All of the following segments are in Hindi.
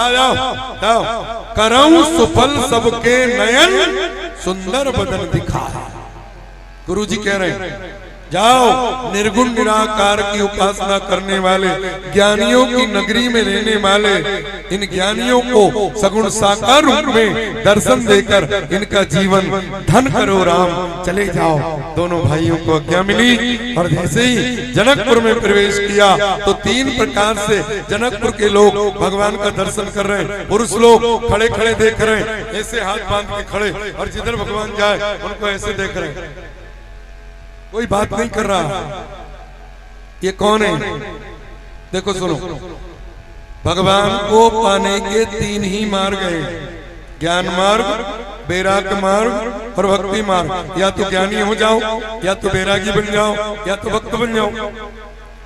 जाओ जाओ। करऊं सुफल सबके नयन, सुंदर बदन दिखा। गुरु जी कह रहे हैं जाओ, निर्गुण निराकार की उपासना करने वाले, ज्ञानियों की नगरी में रहने वाले इन ज्ञानियों को सगुण साकार रूप में दर्शन देकर इनका जीवन धन करो राम, चले जाओ। दोनों भाइयों को आज्ञा मिली और जैसे ही जनकपुर में प्रवेश किया तो 3 प्रकार से जनकपुर के लोग भगवान का दर्शन कर रहे हैं। पुरुष लोग खड़े खड़े देख रहे हैं, ऐसे हाथ बांध के खड़े, और जिधर भगवान जाए उनको ऐसे देख रहे हैं, कोई बात नहीं कर रहा। ये कौन है? देखो सुनो, भगवान को पाने के 3 ही मार्ग हैं, ज्ञान मार्ग, वैराग्य मार्ग और भक्ति मार्ग। या तो ज्ञानी हो जाओ, या तो वैरागी बन जाओ, या तो भक्त बन जाओ।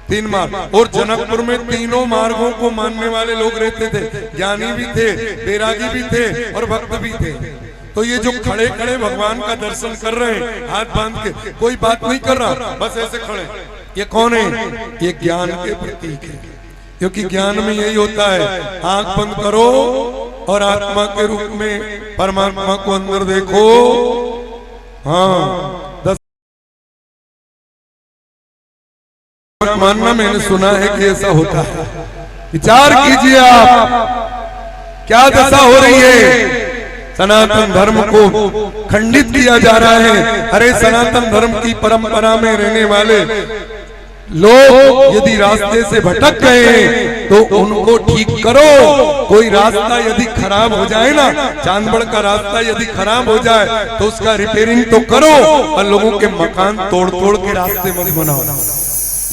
3 मार्ग। और जनकपुर में तीनों मार्गों को मानने वाले लोग रहते थे, ज्ञानी भी थे, वैरागी भी थे और भक्त भी थे। तो ये जो खड़े खड़े भगवान का दर्शन कर रहे हैं हाथ बांध के, कोई बात नहीं कर रहा, बस ऐसे खड़े, ये कौन है? ये ज्ञान के प्रतीक है। क्योंकि ज्ञान में यही होता है, आंख बंद करो और आत्मा के रूप में परमात्मा को अंदर देखो। हाँ, 10 मानना मैंने सुना है कि ऐसा होता है। विचार कीजिए आप, क्या दशा हो रही है? सनातन धर्म को खंडित किया जा रहा है। अरे सनातन धर्म की परंपरा में रहने वाले लोग यदि रास्ते से भटक गए हैं तो उनको ठीक करो। कोई रास्ता यदि खराब हो जाए ना, चांदबड़ का रास्ता यदि खराब हो जाए तो उसका रिपेयरिंग तो करो, और लोगों के मकान तोड़ तोड़ के रास्ते मत बनाओ।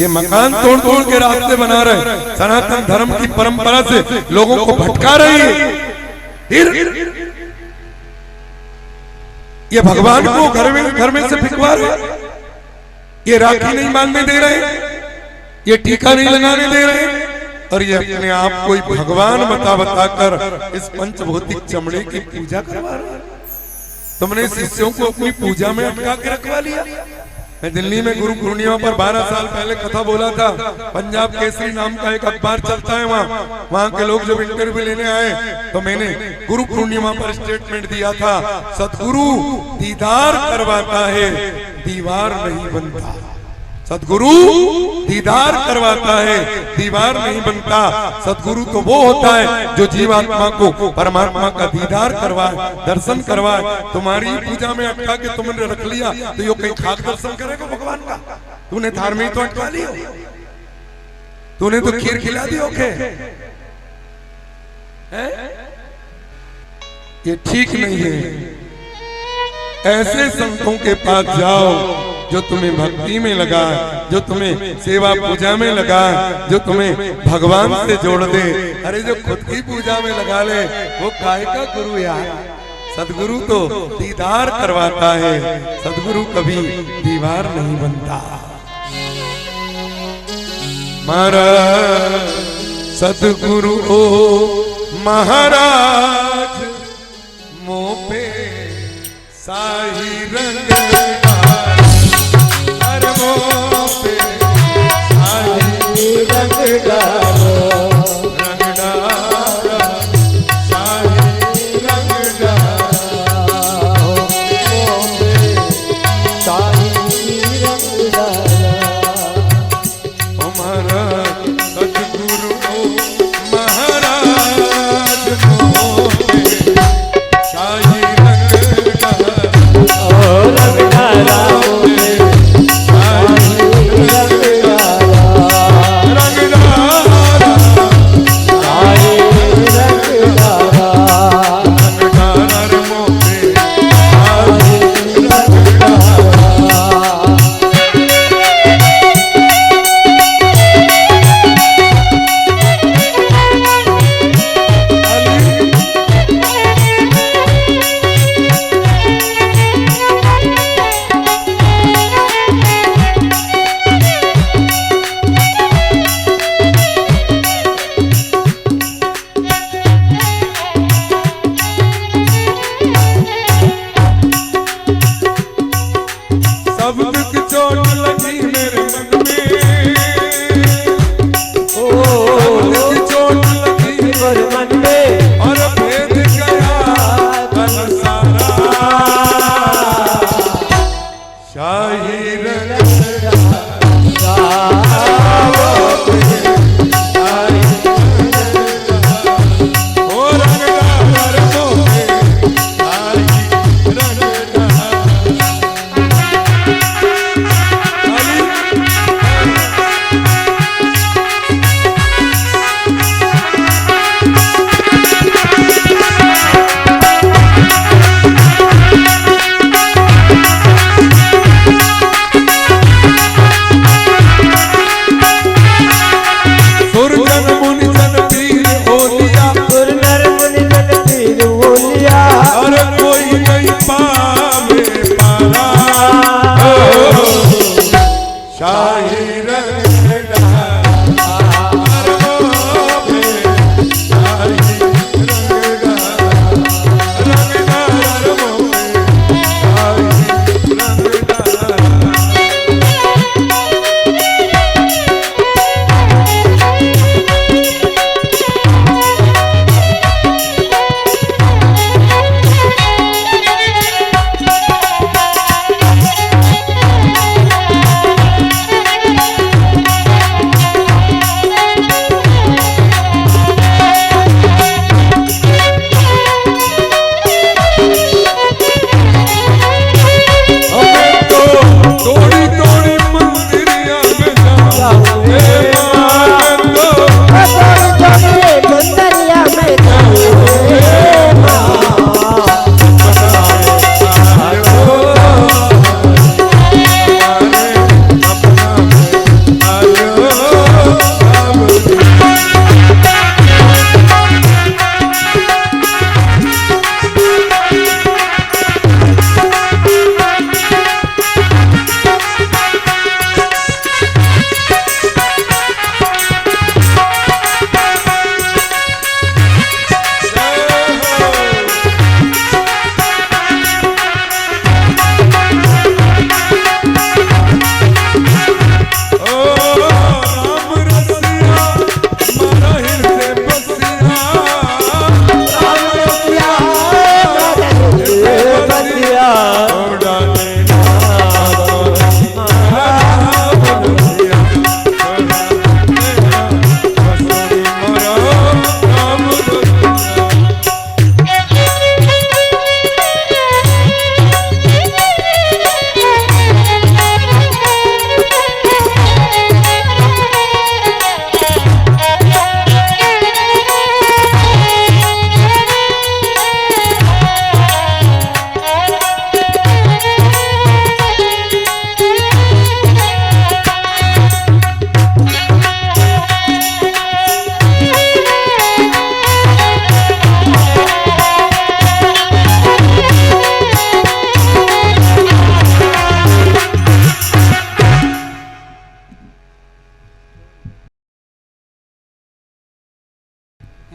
ये मकान तोड़ तोड़ के रास्ते बना रहे, सनातन धर्म की परंपरा से लोगों को भटका रही है। ये भगवान को घर में से फिकवा रहे, ये राखी नहीं बांधने दे रहे, ये टीका नहीं लगाने दे रहे, और ये अपने आप को भगवान बताकर इस पंचभौतिक चमड़े की पूजा करवा रहे। तुमने शिष्यों को अपनी पूजा में अटका के रखवा लिया। मैं दिल्ली में गुरु पूर्णिमा पर 12 साल पहले कथा बोला था। पंजाब केसरी नाम का एक अखबार चलता है, वहाँ के लोग जब इंटरव्यू लेने आए तो मैंने गुरु पूर्णिमा पर स्टेटमेंट दिया था, सतगुरु दीदार करवाता है, दीवार नहीं बनता। सतगुरु दीदार करवाता है, दीवार नहीं बनता। सतगुरु तो वो होता है जो जीवात्मा को परमात्मा का दीदार करवाए, दर्शन करवाए। तुम्हारी पूजा में अटका के तुमने रख लिया तो यो कहीं खाक दर्शन करेगा भगवान का? तूने धार में तो अटका लिया, तूने तो खीर खिला दी। ओके, ये ठीक नहीं है। ऐसे संतों के पास जाओ जो तुम्हें भक्ति में लगा, जो तुम्हें सेवा पूजा में लगा, जो तुम्हें भगवान से जोड़ दे। अरे जो खुद की पूजा में लगा ले वो काय का गुरु यार? सदगुरु तो दीदार करवाता है, सदगुरु कभी दीवार नहीं बनता। महाराज सदगुरु ओ महाराज मोह पे साही रंग रंग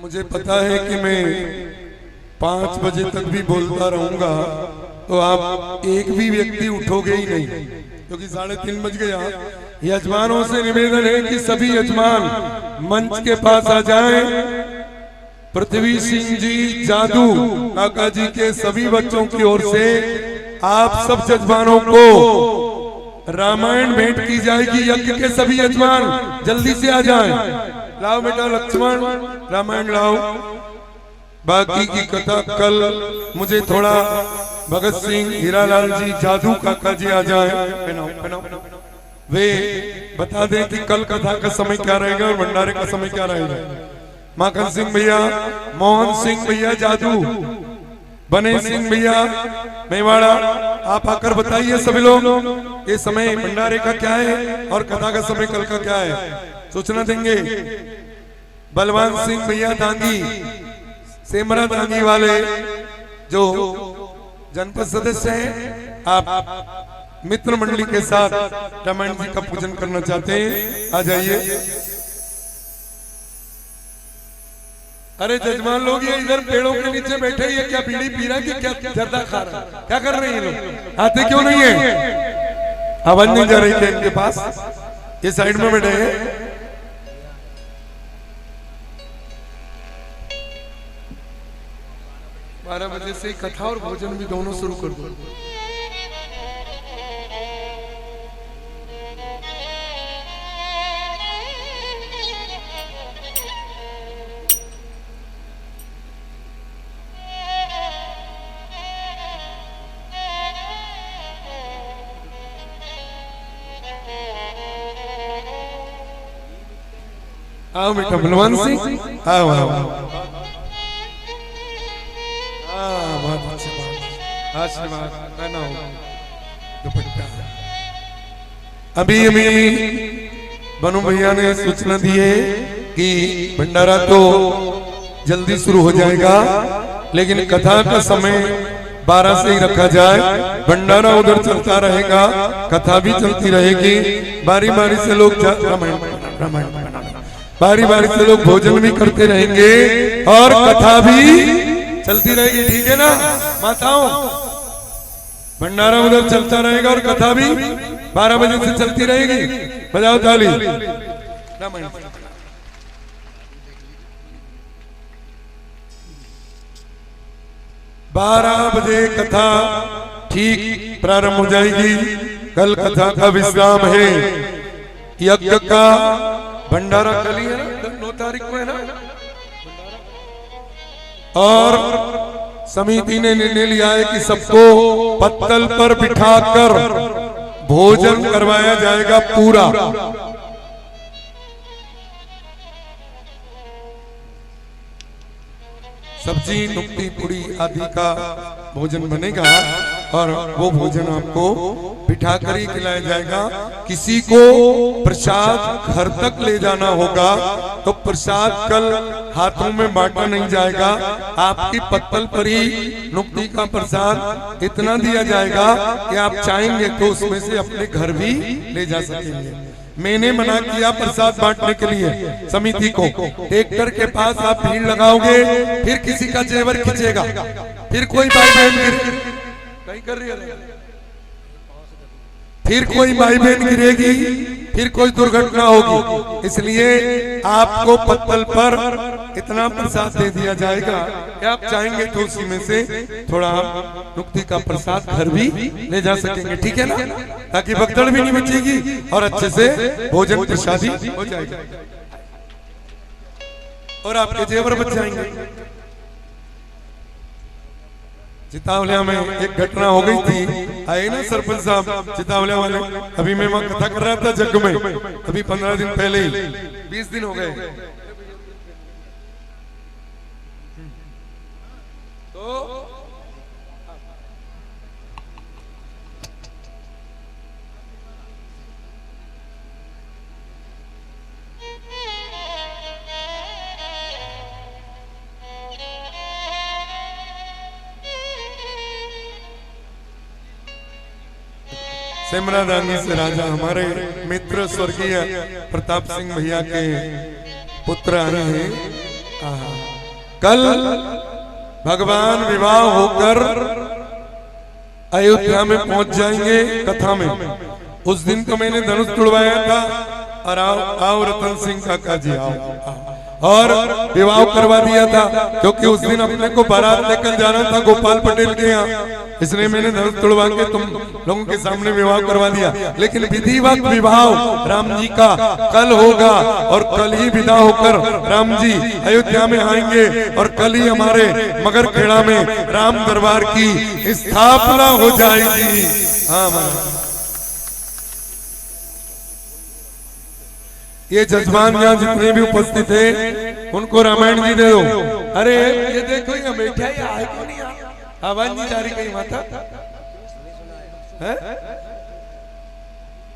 मुझे पता है कि मैं 5 बजे तक भी बोलता रहूंगा तो आप एक भी व्यक्ति उठोगे ही नहीं, क्योंकि 3:30 बज गया। यजमानों से निवेदन है कि सभी यजमान मंच के पास आ जाएं। पृथ्वी सिंह जी जादू काका जी के सभी बच्चों की ओर से आप सब यजमानों को रामायण भेंट की जाएगी। यज्ञ के सभी यजमान जल्दी से आ जाएं। लाओ बेटा लक्ष्मण रामायण लाओ। बाकी की कथा कल मुझे थोड़ा भगत सिंह हीरालाल जी जादू काका जी आ जाएं। वे बता दें कि कल कथा का समय क्या रहेगा और भंडारे का समय क्या रहेगा। माखन सिंह भैया, मोहन सिंह भैया जादू, बने सिंह भैया मेवाड़ा, आप आकर बताइए सभी लोग ये समय भंडारे का क्या है और कथा का समय कल का क्या है, सूचना देंगे। बलवान सिंह भैया दांगी, सेमरा दांगी वाले जो जनपद सदस्य हैं, आप मित्र मंडली के साथ रामायण जी का पूजन करना चाहते हैं, आ जाइए। अरे जजमान लोग ये इधर पेड़ों के नीचे बैठे, ये क्या बीड़ी पी रहा है कि क्या जर्दा खा रहा है, क्या कर रहे हैं ये लोग? आते क्यों नहीं है? आवाज नहीं जा रही है इनके पास, ये साइड में बैठे हैं। 12 बजे से कथा और भोजन भी दोनों शुरू कर दो। आओ बेटा बलवान सिंह, आओ आओ आशीर्वाद दुपट्टा। अभी बनु भैया ने सूचना दी है कि भंडारा तो जल्दी शुरू हो जाएगा, लेकिन कथा का समय 12 से ही रखा जाए। भंडारा उधर चलता रहेगा, कथा भी चलती रहेगी। बारी बारी से लोग बारी बारी से लोग भोजन भी करते रहेंगे और कथा भी चलती रहेगी, ठीक है ना माताओं? भंडारा उधर चलता रहेगा और कथा भी 12 बजे से चलती रहेगी। बजाओ ताली। 12 बजे कथा ठीक प्रारंभ हो जाएगी। कल कथा का विश्राम है। यज्ञ का भंडारा कल ही है ना, 9 तारीख को है ना। और समिति ने निर्णय लिया है कि सबको पत्तल पर बिठाकर भोजन करवाया जाएगा पूरा। सब्जी नुक्ती पूरी आदि का भोजन बनेगा और वो भोजन आपको बिठा कर ही खिलाया जाएगा। किसी को प्रसाद घर तक ले जाना होगा तो प्रसाद कल हाथों में बांटा नहीं जाएगा, आपकी पत्तल पर ही नुक्ती का प्रसाद इतना दिया जाएगा कि आप चाहेंगे तो उसमें से अपने घर भी ले जा सकेंगे। मैंने मना किया प्रसाद बांटने के लिए समिति को। ट्रैक्टर के पास आप भीड़ लगाओगे, फिर किसी का जेवर खींचेगा, फिर कोई भाई बहन नहीं कर रही है, फिर कोई भाई बहन गिरेगी, फिर कोई दुर्घटना होगी। इसलिए आपको पत्तल पर इतना प्रसाद दे दिया जाएगा कि आप चाहेंगे तो उसी में से थोड़ा नुक्ति का प्रसाद घर भी ले जा सकेंगे, ठीक है ना? ताकि भगदड़ भी नहीं बचेगी और अच्छे से भोजन प्रसादी हो जाएगा और आपके जेवर बच जाएंगे। चितावलिया में एक घटना हो गई थी, आए ना सरपंच साहब चितावलिया वाले। अभी मैं वहां कथा कर रहा था जग में, अभी 15 दिन पहले ही, 20 दिन हो गए। तो सेमरा दानी से राजा हमारे मित्र स्वर्गीय प्रताप सिंह भैया के पुत्र आए हैं। कल भगवान विवाह होकर अयोध्या में पहुंच जाएंगे कथा में। उस दिन तो मैंने धनुष तुड़वाया था और आओ रतन सिंह काका जी आओ और विवाह करवा दिया था, क्योंकि उस दिन अपने को बारात लेकर जाना था गोपाल पटेल के यहाँ, इसलिए मैंने धनुष तुड़वा के तुम लोगों के सामने विवाह करवा दिया। लेकिन विधिवत विवाह राम जी का कल होगा और कल ही विदा होकर राम जी अयोध्या में आएंगे और कल ही हमारे मगरखेड़ा में राम दरबार की स्थापना हो जाएगी। हाँ महाराज, ये जजमान यहाँ जितने भी उपस्थित है उनको रामायण जी दे दो। अरे ये देखो ये बैठा ही आए क्यों नहीं, आवाज नहीं जा रही कहीं माता है?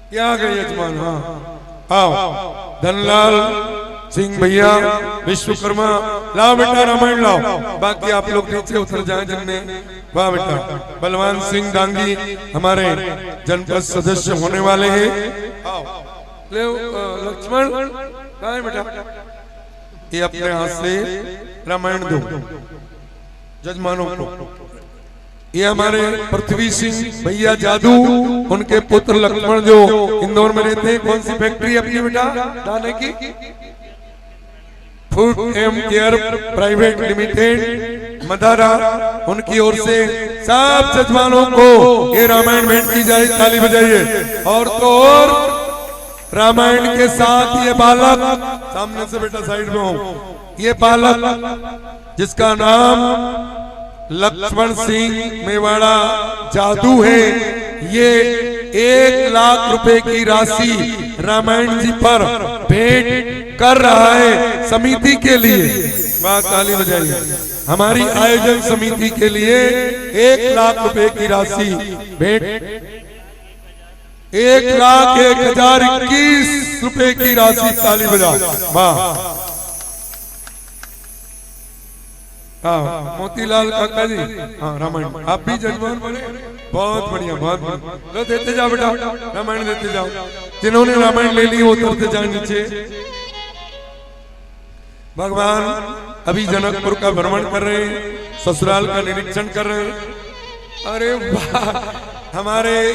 क्या आ गए यजमान? हाँ आओ धनलाल सिंह भैया विश्वकर्मा, लाओ बेटा रामायण लाओ। बाकी आप लोग नीचे उतर जाए जिनने। वाह बेटा, बलवान सिंह डांगी हमारे जनपद सदस्य होने वाले हैं। ले लक्ष्मण कहाँ है बेटा? ये अपने हाथ से रामायण दो जजमानों को। ये हमारे पृथ्वी सिंह भैया जादू, उनके पुत्र लक्ष्मण जो इंदौर में रहते हैं। कौन सी फैक्ट्री अपनी बेटा दाने की? Food and care private limited Madara. उनकी ओर से सब जजमानों को ये रामायण भेंट की जाए। ताली बजाइए। और तो और रामायण के साथ ये बालक, सामने से बेटा साइड में हो, ये बालक जिसका नाम लक्ष्मण सिंह मेवाड़ा जादू है, ये 1 लाख रुपए की राशि रामायण जी पर भेंट कर रहा है समिति के लिए। बात ताली बजाइए। हमारी आयोजन समिति के लिए 1 लाख रुपए की राशि भेंट, 1,01,021 रुपए की राशि। ताली बजा। वाह। हाँ मोतीलाल काका जी, हाँ रामायण आप भी जजमान बने, बहुत बढ़िया बहुत बढ़िया। लो देते जाओ बेटा, रामायण देते जाओ। जिन्होंने रामायण ले ली वो उतरते जाए नीचे। भगवान अभी जनकपुर का भ्रमण कर रहे हैं, ससुराल का निरीक्षण कर रहे हैं। अरे वाह, हमारे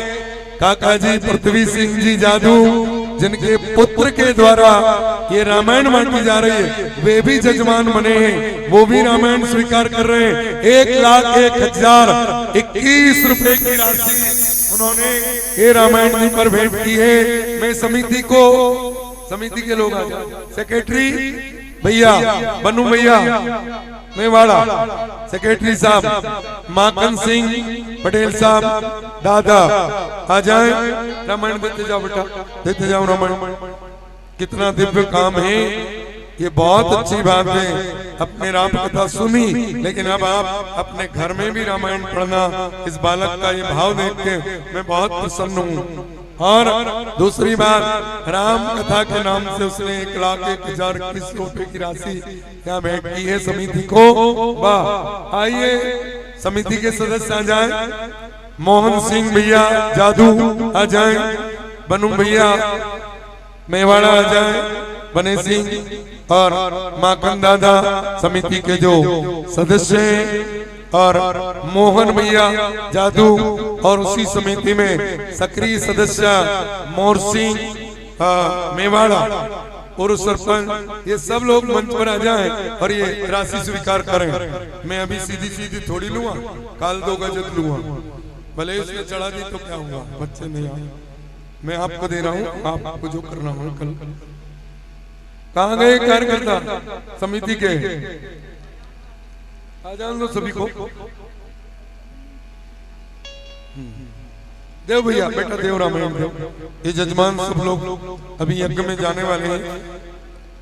काका जी पृथ्वी सिंह जी जादू, जिनके पुत्र के द्वारा ये रामायण बांटी जा रही है, वे भी जजमान बने हैं, वो भी रामायण स्वीकार कर रहे हैं। 1,01,021 रुपए की राशि उन्होंने ये रामायण जी पर भेंट की है। मैं समिति को, समिति के लोग आ जाए, सेक्रेटरी भैया बनु भैया मेवाड़ा, सेक्रेटरी साहब माखन सिंह पटेल साहब, दादा आ जाए। रामायण देते जाओ बेटा, देते जाओ रामायण। कितना दिव्य काम है, ये बहुत अच्छी बात है। अपने राम कथा सुनी, लेकिन अब आप अपने घर में भी रामायण पढ़ना। इस बालक का ये भाव देख के मैं बहुत प्रसन्न हूँ। और दूसरी बात, राम कथा के नाम से उसने 1,01,021 रुपए की राशि यहाँ भेंट की है समिति को। वाह, आइए समिति के सदस्य आ जाएं। मोहन सिंह भैया जादू आ जाएं, बनु भैया मेवाड़ा आ जाएं, बने सिंह और माखन दादा समिति के जो सदस्य हैं, और मोहन भैया जादू, और उसी समिति में सक्रिय सदस्य मोर सिंह मेवाड़ा और सरपंच, ये सब लोग मंच पर आ जाएं और ये राशि स्वीकार करें। मैं अभी सीधी सीधी थोड़ी लूंगा, काल 2 गज लूंगा, भले उसने चढ़ा दी तो क्या हुआ, बच्चे नहीं आए। मैं आपको दे रहा हूँ, आपको जो करना हो। कल कहाँ गए कार्यकर्ता समिति के? आ जान दो सभी को। देव भैया बेटा, देव रामायण देव। ये जजमान सब लोग अभी यज्ञ में जाने वाले हैं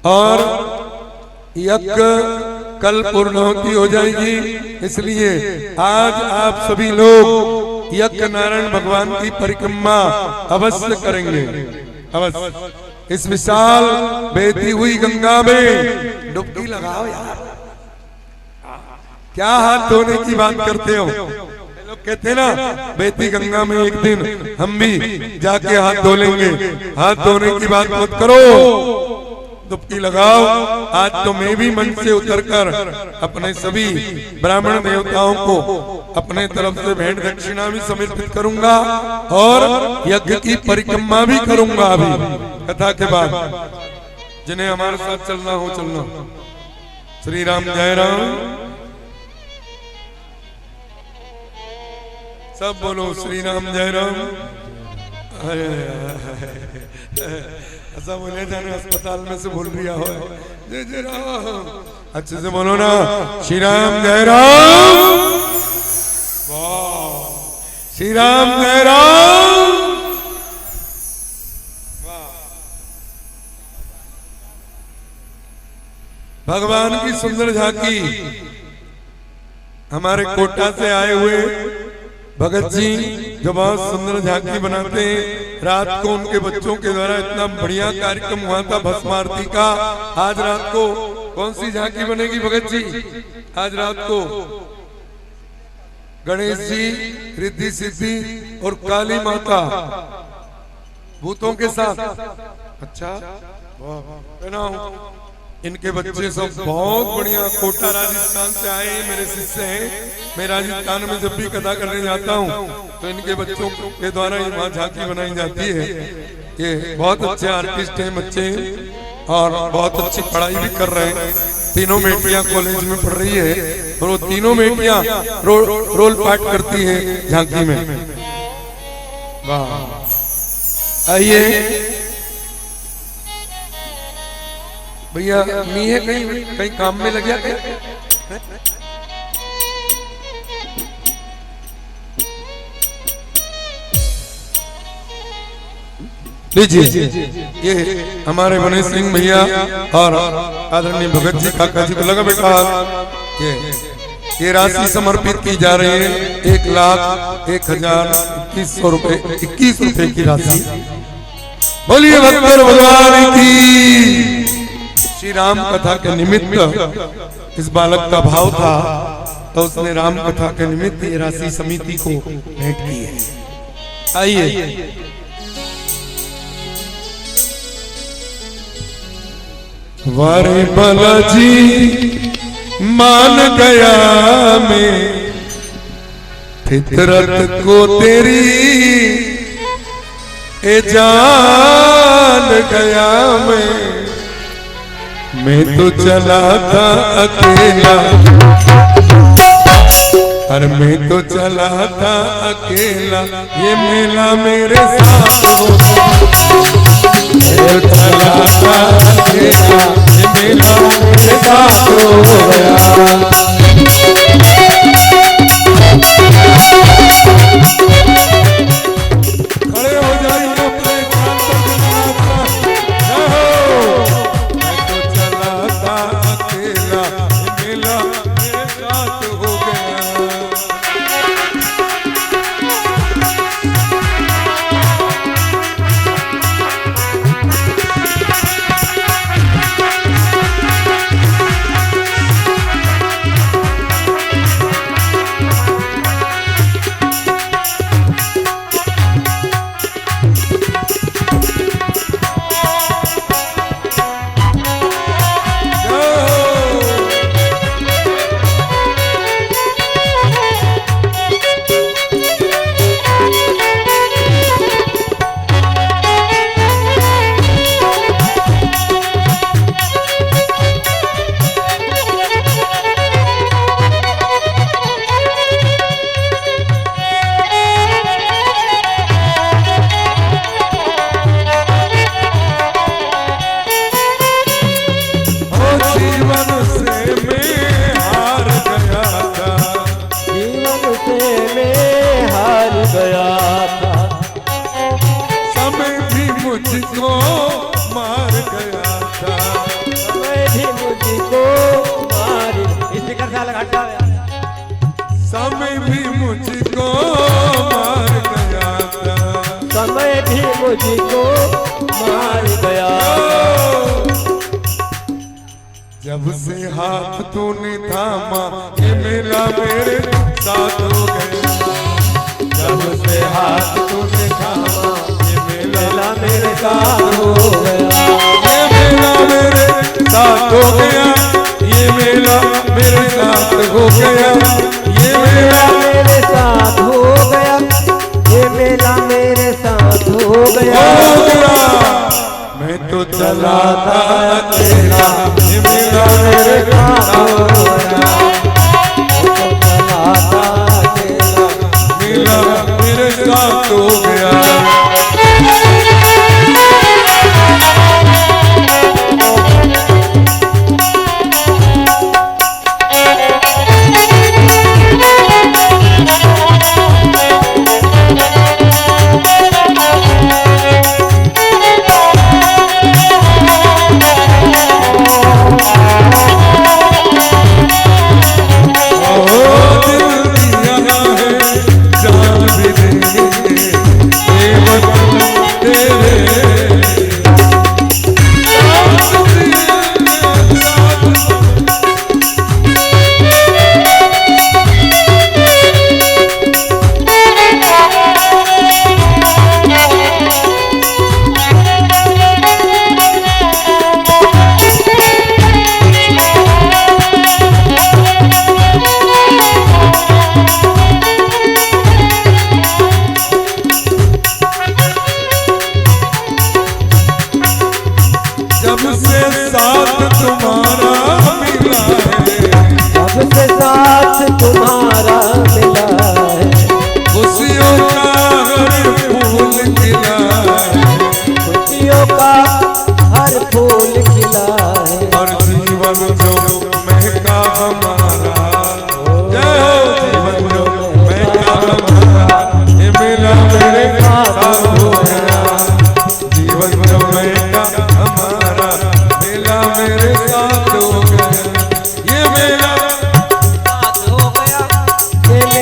और यज्ञ कल पूर्णाहुति हो जाएगी, इसलिए आज आप सभी लोग यज्ञ नारायण भगवान की परिक्रमा अवश्य करेंगे। अवश्य इस विशाल बहती हुई गंगा में डुबकी लगाओ यार। क्या हाथ धोने की बात करते हो? लोग कहते हैं ना, बहती गंगा में एक दिन हम भी जाके हाथ धो लेंगे। हाथ धोने की बात मत करो, डुबकी लगाओ। आज तो मैं भी मंच से उतरकर अपने सभी ब्राह्मण देवताओं को अपने तरफ से भेंट दक्षिणा भी समर्पित करूंगा और यज्ञ की परिक्रमा भी करूंगा अभी कथा के बाद। जिन्हें हमारे साथ चलना हो चलना। श्री राम जय राम। सब बोलो श्री राम जय राम। ऐसा बोले जाने अस्पताल में से बोल रहा हो जय जय राम। अच्छे से बोलो ना श्री राम जय राम। वाह श्री राम जय राम। भगवान की सुंदर झांकी हमारे कोटा से आए हुए भगत जी जो बहुत सुंदर झांकी बनाते हैं। रात को उनके बच्चों के द्वारा इतना बढ़िया कार्यक्रम हुआ था भस्म आरती का। आज रात को कौन सी झांकी बनेगी भगत जी? आज रात को गणेश जी, रिद्धि सिद्धि और काली माता भूतों के साथ। अच्छा इनके बच्चे सब बहुत बढ़िया कोटा राजस्थान से आए मेरे शिष्य हैं। मैं राजस्थान में जब भी कथा करने जाता हूँ तो इनके बच्चों के द्वारा ही वहाँ झांकी बनाई जाती है। ये बहुत अच्छे आर्टिस्ट हैं बच्चे और बहुत अच्छी पढ़ाई भी कर रहे हैं। तीनों बेटियां कॉलेज में पढ़ रही है और वो तीनों बेटियां रोल पार्ट करती है झांकी में। वाह आइए भैया मीहे कहीं काम में लग गया क्या? लीजिए ये हमारे गणेश सिंह भैया और आदरणीय भगत जी काका जी को लगा बेटा ये राशि समर्पित की जा रही है 1,01,21 रुपए 21 रुपए की राशि। बोलिए भगवान भगवान की। श्री राम कथा के निमित्त इस बालक का भाव था तो उसने राम कथा के निमित्त ये राशि समिति को भेंट की है। आइए वारे बालाजी मान गया मैं फितरत को तेरी ए जान गया मैं तो चला था अकेला और मैं तो चला था अकेला ये मेला मेरे साथ हो मैं चला था अकेला ये मेला मेरे साथ हो गया। खड़े हो जाइए अपने स्थान पर। मैं तो चला था अकेला मेला मेरे साथ हो गया। मुझको मार गया था समय भी मुझको मार समय भी मुझको मार गया था समय भी मुझको मार गया। जब से हाथ तूने थामा ये मेला मेरे साथ हो गया। जब से हाथ तूने थामा ये मेला मेरे साथ हो गया। ये मेला मेरे साथ हो गया, ये मेला मेरे साथ हो गया, ये मेला मेरे साथ हो गया, ये मेला मेरे साथ हो गया। मैं तो चला था अकेला, ये मेला मेरे साथ हो गया, चला था अकेला, मेला मेरे साथ हो गया। जब से साथ तुम्हारा मिला है, जब से साथ तुम्हारा मिला है, खुशियों का हर फूल खिला है, खुशियों का हर फूल खिला है, और जीवन जो महका हमारा, जय हो जीवन जो महका हमारा, ये मेला मेरे साथ हो गया, जीवन जो महका हमारा, मेला मेरे साथ हो गया, ये मेला साथ हो गया, ये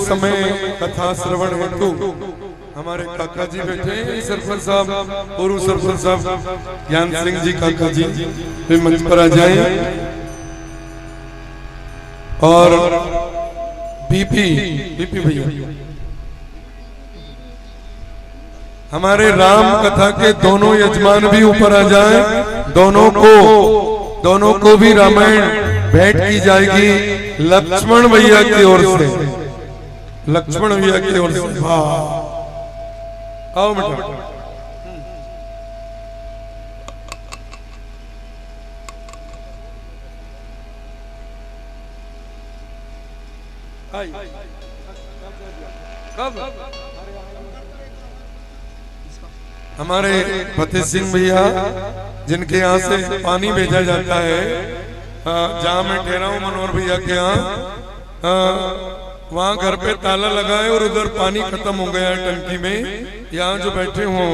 समय कथा श्रवण हेतु हमारे काका जी बैठे हैं, सरपंच साहब, पूर्व सरपंच साहब ज्ञान सिंह जी काका जी वे मंच पर आ जाएं। और बीपी भैया हमारे राम कथा के दोनों यजमान भी ऊपर आ जाएं। दोनों को भी रामायण भेंट की जाएगी लक्ष्मण भैया की ओर से। लक्ष्मण भैया की ओर से आओ बेटा। कब हमारे फतेह सिंह भैया जिनके यहाँ से पानी भेजा जाता है, जहाँ मैं ठहरा हूँ मनोहर भैया के यहाँ, वहाँ घर पे ताला लगा है और उधर पानी खत्म हो गया है टंकी में। यहाँ जो बैठे हो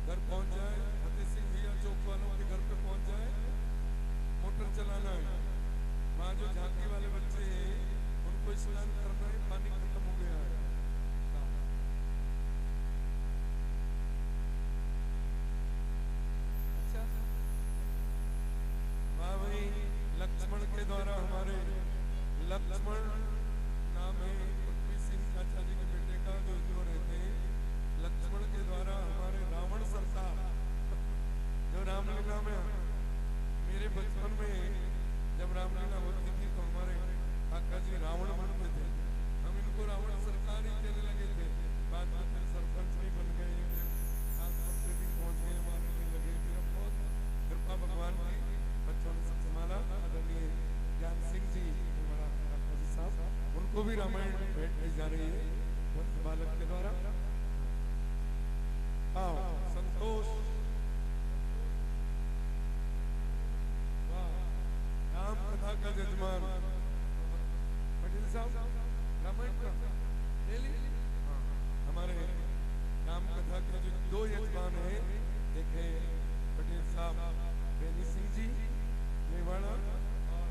घर पहुँच जाए, फतेह सिंह भैया चौक वालों के घर पे पहुँच जाए, मोटर चलाना है। वहाँ जो झांकी वाले बच्चे हैं उनको स्नान करना है, पानी खत्म हो गया है। लक्ष्मण के द्वारा हमारे लक्ष्मण नाम है पृथ्वी सिंह चाचा जी के बेटे का जो जो रहते हैं। लक्ष्मण के द्वारा हमारे रावण सरकार जो रामलीला में मेरे बचपन में जब रामलीला होती थी तो हमारे काका जी रावण बनते थे, हम इनको रावण सरकार ही कहने लगे थे। बाद में फिर सरपंच भी बन गए, मंत्री भी पहुंच गए, मानने लगे। फिर हम बहुत कृपा भगवान की बच्चों ने संभाला। आदरणीय ज्ञान सिंह जी हमारा साहब, उनको भी रामायण भेंट की जा रही है बालक के द्वारा। आओ संतोष, राम कथा का यजमान पटेल साहब रामायण ले ली। हमारे राम कथा के जो दो यजमान हैं, एक है पटेल साहब बेनी सिंह जी मेवाड़ा और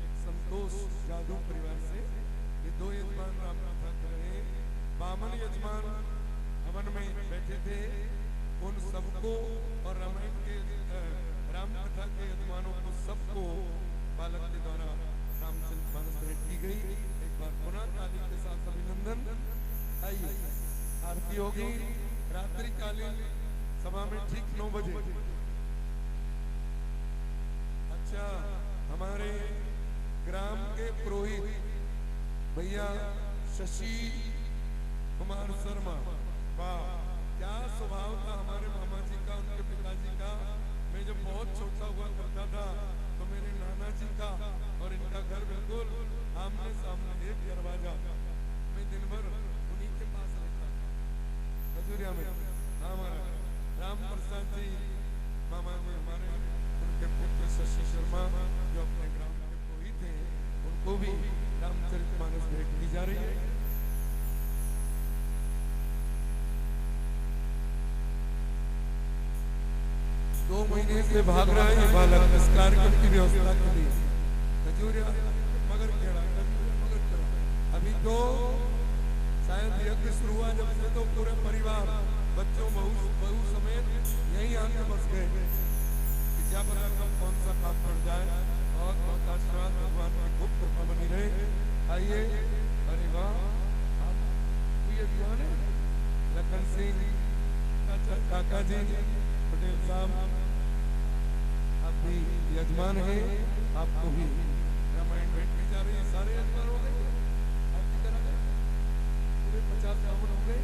एक संतोष जादू परिवार से, ये दो यजमान राम कथा कर रहे हैं। बामन यजमान हवन में बैठे थे, उन सबको और रामायण के राम कथा के यजमानों को सबको बालक के द्वारा रामचरितमानस भेंट की गई। एक बार पुनः ताली के साथ अभिनंदन। आइए आरती होगी रात्रिकालीन सभा में ठीक 9 बजे। अच्छा, हमारे ग्राम के पुरोहित भैया शशि कुमार शर्मा, वाह क्या स्वभाव था हमारे मामा जी का, उनके पिताजी का। मैं जब बहुत छोटा हुआ करता था तो मेरे नाना जी का और इनका घर बिल्कुल आमने सामने, एक दरवाजा। मैं दिन भर उन्हीं के पास रहता था खजूरिया में। हमारा राम प्रसाद जी मामा जी हमारे, उनके पुत्र शशि शर्मा जो अपने ग्राम के पुरोहित थे, उनको भी रामचरितमानस भेंट की जा रही है। दो महीने से भाग रहा है ये बालक इस कार्यक्रम की व्यवस्था के लिए। खजूरिया मगर खेड़ा, अभी तो शायद यज्ञ शुरू हुआ जब से तो पूरे परिवार बच्चों बहू समेत यहीं आके बस गए। क्या पता कब कौन सा पाप पड़ जाए। और बहुत आशीर्वाद भगवान की खूब कृपा बनी रहे। आइए, अरे वाह, लखन सिंह काका जी पटेल साहब, आप भी यजमान है, आपको भी रामायण भेंट की जा रही है। सारे यजमान हो गए, आपकी तरह पूरे 50 बावन हो गए,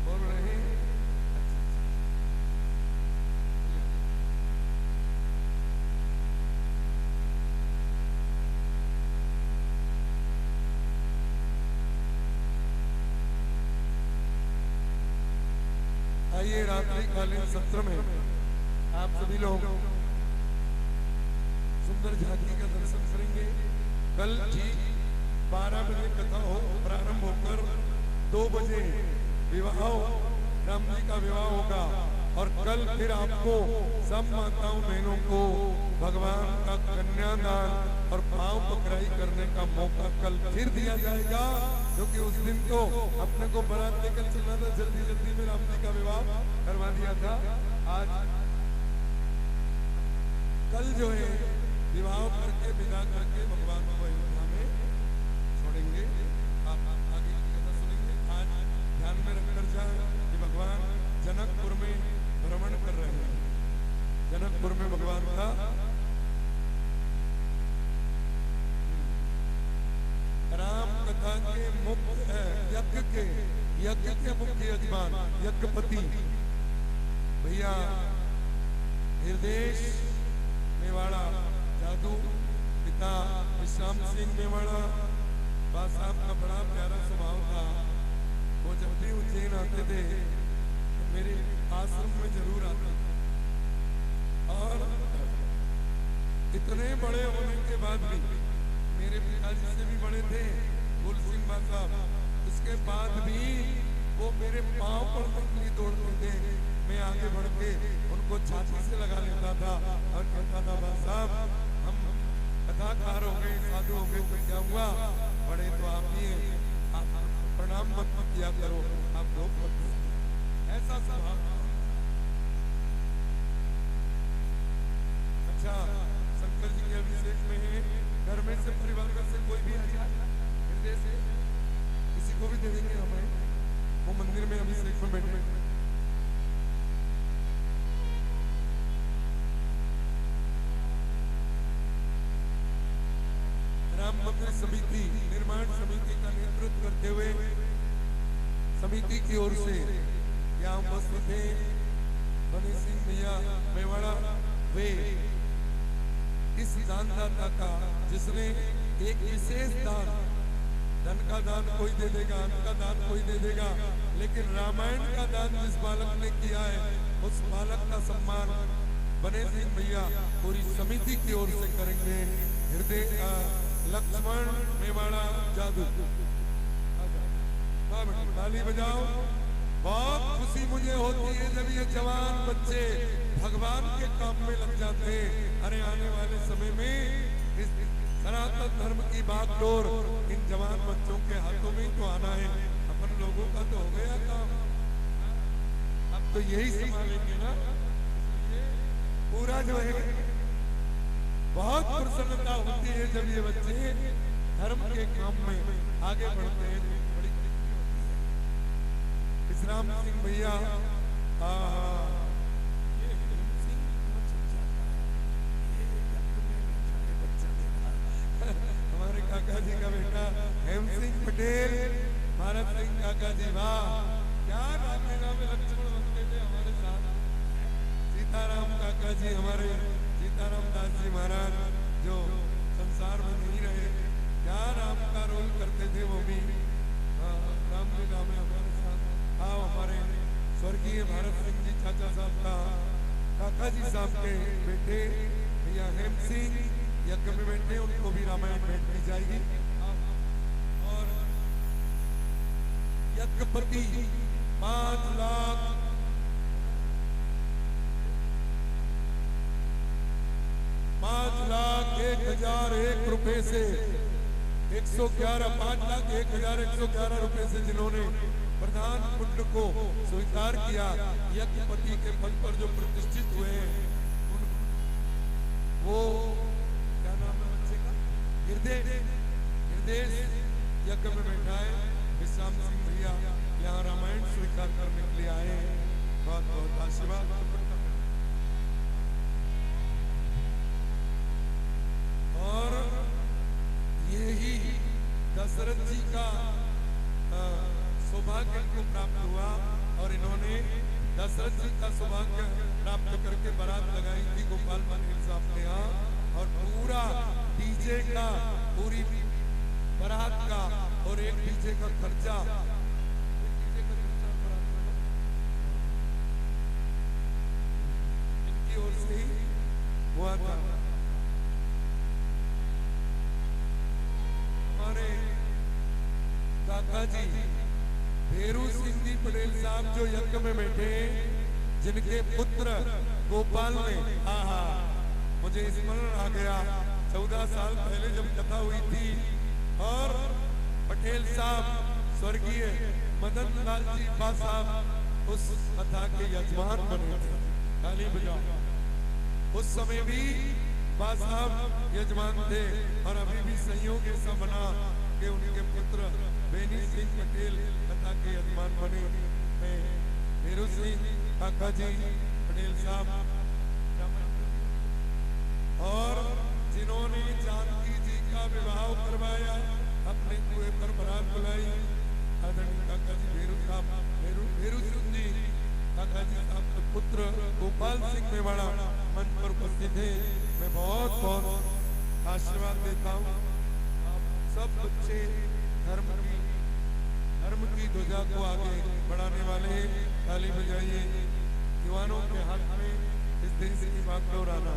बोल रहे हैं। आइए, रात्रिकालीन सत्र में आप सभी लोग सुंदर झांकी का दर्शन करेंगे। कल ठीक 12 बजे कथा हो प्रारंभ होकर 2 बजे विवाह, राम जी का विवाह होगा। और कल फिर आपको सब माताओं बहनों को भगवान का कन्यादान और पांव पकड़ाई करने का मौका कल फिर दिया जाएगा, क्योंकि उस दिन तो अपने को बारात लेकर चलना था, जल्दी जल्दी में राम जी का विवाह करवा दिया था। आज कल जो है विवाह करके विदा करके भगवान को अयोध्या में छोड़ेंगे। आप आगे की कथा सुनेंगे। आज ध्यान में रखकर जाए कि भगवान जनकपुर में भ्रमण कर रहे हैं। जनकपुर में भगवान का राम कथा के मुख्य यज्ञ के मुख्य यजमान यज्ञपति भैया हृदय मेवाड़ा जादू, पिता विश्राम सिंह मेवाड़ा। बा साहब का बड़ा प्यारा स्वभाव था। वो जब भी उज्जैन आते थे तो मेरे आश्रम में जरूर आते थे, और इतने बड़े होने के बाद भी मेरे पिताजी से भी बड़े थे गुल सिंह बा साहब, इसके बाद भी वो मेरे पांव पड़ने के लिए दौड़ते थे। मैं आगे बढ़ के उनको छाती से लगा लेता था और कहता था बा साहब हम कथाकार हो गए, साधु हो गए तो क्या हुआ, बड़े तो आप ही हैं, आप प्रणाम मत किया करो, आप लोग मत। ऐसा स्वभाव। अच्छा, शंकर जी के अभिषेक में है, घर में से परिवार में से कोई भी आ जाए हृदय से किसी को भी दे देंगे हमें, वो मंदिर में अभिषेक में बैठे। राम मंदिर समिति निर्माण समिति का नेतृत्व करते हुए समिति की ओर से यहाँ उपस्थित थे बने सिंह भैया मेवाड़ा। वे इस दानदाता का जिसने एक विशेष दान, धन का दान कोई दे देगा, अन्न का दान कोई दे देगा, लेकिन रामायण का दान जिस बालक ने किया है उस बालक का सम्मान बने सिंह भैया पूरी समिति की ओर से करेंगे। हृदय लक्ष्मण मेवाड़ा जादू, ताली बजाओ। बहुत खुशी मुझे होती है जब ये जवान बच्चे भगवान के काम में लग जाते हैं। अरे आने वाले समय में इस सनातन धर्म की बागडोर इन जवान बच्चों के हाथों में तो आना है। अपन लोगों का तो हो गया काम, अब तो यही संभालेंगे ना पूरा। जो है बहुत प्रसन्नता होती है जब ये बच्चे धर्म के काम में आगे बढ़ते हैं। बड़ी विश्राम सिंह भैया हमारे काका जी का बेटा हेम सिंह पटेल, भारत सिंह काका जी, वाह क्या नाम में लक्ष्मण बनते थे हमारे साथ। सीताराम काका जी हमारे सीताराम दास जी महाराज जो संसार में नहीं रहे, क्या राम का रोल करते थे वो भी। राम जी राम हमारे साथ। आओ हमारे स्वर्गीय भारत सिंह जी चाचा साहब का काका जी साहब के बेटे भैया हेम सिंह यज्ञ में बैठे, उनको भी रामायण भेंट की जाएगी। और यज्ञपति 5,01,001 रुपए से 5,01,111 रुपए से जिन्होंने प्रधान पुण्य को स्वीकार किया, यज्ञपति के पद पर जो प्रतिष्ठित हुए हैं, वो क्या नाम है बच्चे का, हृदय यज्ञ में बैठा है। विश्राम सिंह भैया यहाँ रामायण स्वीकार करने के लिए आए हैं। बहुत बहुत आशीर्वाद। और यही दशरथ जी का सौभाग्य इनको प्राप्त हुआ, और इन्होंने दशरथ जी का सौभाग्य प्राप्त करके बारात लगाई थी गोपाल मंदिर साहब के यहाँ। और पूरा डीजे का, पूरी बारात का और एक डीजे का खर्चा इनकी ओर से ही हुआ था। हमारे काका जी भेरू सिंह जी पटेल साहब जो यज्ञ में बैठे, जिनके पुत्र गोपाल ने, मुझे स्मरण आ गया, 14 साल पहले जब कथा हुई थी और पटेल साहब स्वर्गीय मदन लाल जी बा साहब उस कथा के यजमान बने थे। ताली बजाओ। उस समय भी बा साहब यजमान थे और अभी भी संयोग ऐसा बना कि उनके पुत्र बेनी सिंह पटेल कथा के यजमान बने हैं। वीरू सिंह काका जी पटेल साहब और जिन्होंने जानकी जी का विवाह करवाया, अपने कुएं पर बारात बुलाई, आदरणीय काका जी वीरू साहब वीरू सिंह जी काका जी साहब के पुत्र गोपाल सिंह मेवाड़ा मंच पर उपस्थित थे। मैं बहुत बहुत आशीर्वाद देता हूँ। आप सब बच्चे धर्म की ध्वजा को आगे बढ़ाने वाले, ताली बजाइए। युवाओं के हाथ में इस देश की बागडोर आना।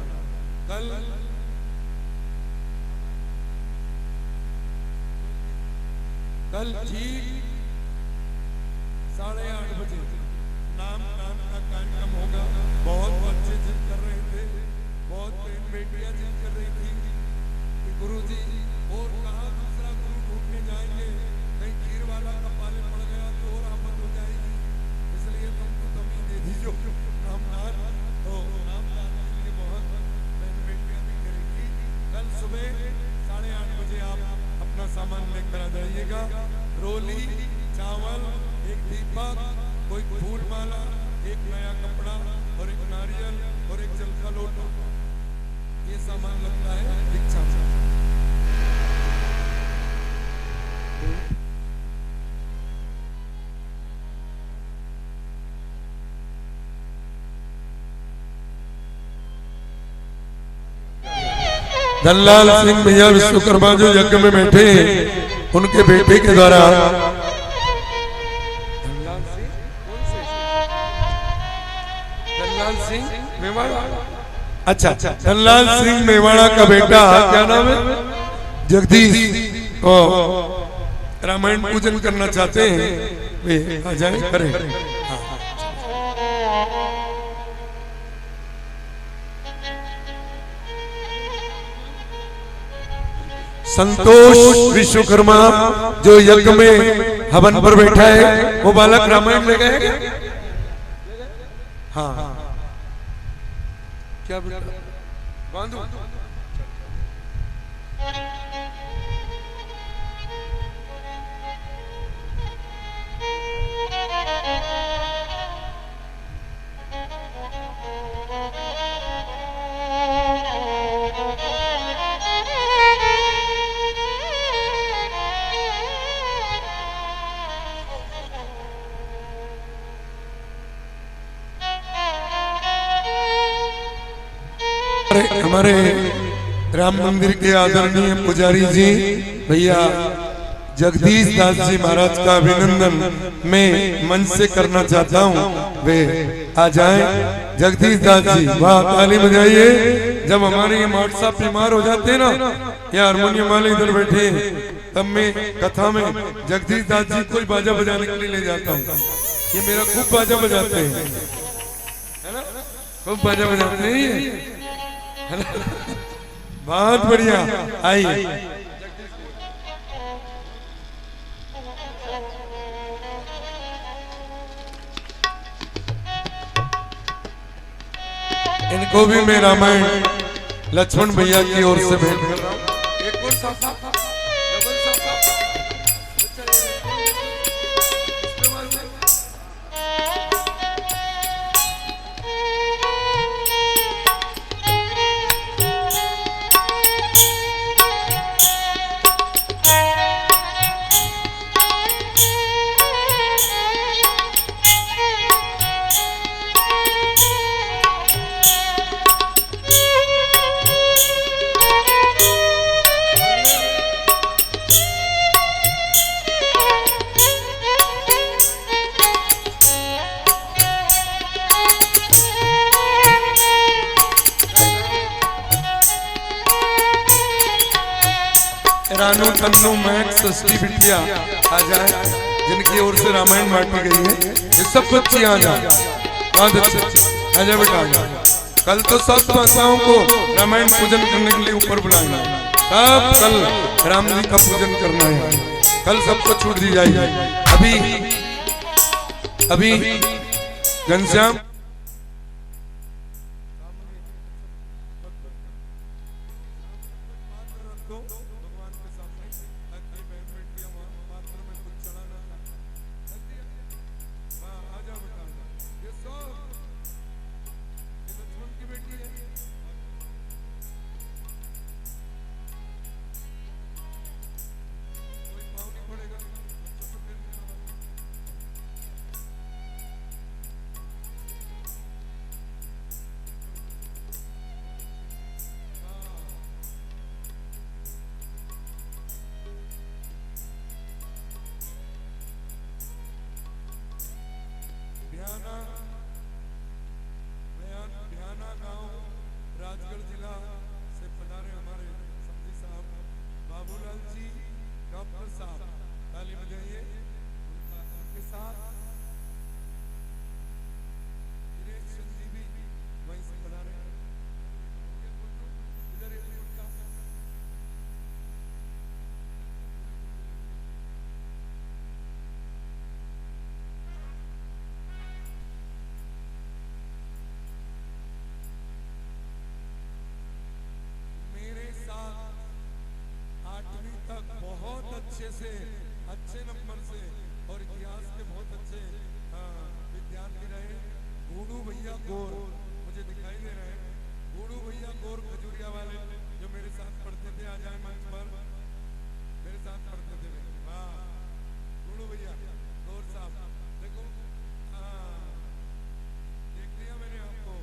कल ठीक 8:30 बजे नाम का कार्यक्रम होगा। बहुत बच्चे जिद कर रहे थे, बहुत बहन बेटियां जिद कर रही थी कि गुरुजी और कहा दूसरा गुरु ढूंढने जाएंगे, कहीं खीर वाला का पाले पड़ गया तो और आफत हो जाएगी, इसलिए तुमको कमी दे दीजिए नामदान। तो नामदान के लिए बहुत बहन बेटियां भी करेंगी। कल सुबह 8:30 बजे आप अपना सामान लेकर आ जाइएगा। रोली, चावल, एक दीपक, कोई फूल माला, एक नया कपड़ा और एक नारियल और एक जल का लोटा, ये सामान लगता है दीक्षा। धनलाल सिंह भैया विश्वकर्मा जो यज्ञ में बैठे, उनके बेटे के द्वारा धनलाल सिंह मेवाड़ा, अच्छा धनलाल सिंह मेवाड़ा का बेटा क्या नाम है, जगदीश, रामायण पूजन करना चाहते हैं, वे आ जाए करें। संतोष विश्वकर्मा जो यज्ञ में हवन पर बैठा है, वो बालक रामायण ले गए। हाँ क्या बांधू? हमारे राम मंदिर के आदरणीय पुजारी जी भैया जगदीश दास जी महाराज का अभिनंदन मैं मंच से करना चाहता हूँ, वे आ जाएं। जगदीश दास जी, वाह, ताली बजाइए। जब हमारे ये माट साहब बीमार हो जाते हैं ना, या हारमोनियम वाले इधर बैठे, तब मैं कथा में जगदीश दास जी को बाजा बजाने के लिए ले जाता हूँ। ये मेरा खूब बाजा बजाते हैं, है ना, खूब बाजा बजाते हैं ये, है ना, बहुत बढ़िया। आइए इनको भी मैं रामायण लक्ष्मण भैया की ओर से भेंट कर रहा हूं। एक और साफ रानू तन्नू मैक्स सृष्टि बिटिया आ जाए, जिनकी ओर से रामायण बांटी गई है। ये सब बच्चे आ जाए, बहुत अच्छे आ जाए बेटा, आ जाए। कल तो सब भाषाओं को रामायण पूजन करने के लिए ऊपर बुलाएंगे। सब कल राम जी का पूजन करना है, कल सबको छूट दी जाएगी। अभी घनश्याम भियाना गांव राजगढ़ जिला से पधारे हमारे समझी साहब बाबूलाल जी, डॉक्टर साहब, ताली बजाइए उनके साथ। दिनेश चंद जी भी वहीं से पधारे। इधर अच्छे से अच्छे नंबर से और इतिहास के बहुत अच्छे विद्यार्थी रहे। गुडू भैया गौर मुझे दिखाई दे रहे हैं, गुडू भैया गौर खजूरिया वाले जो मेरे साथ पढ़ते थे, आ जाए मंच पर, मेरे साथ पढ़ते थे। वाह गुडू भैया गौर साहब, देखो देख लिया मैंने आपको।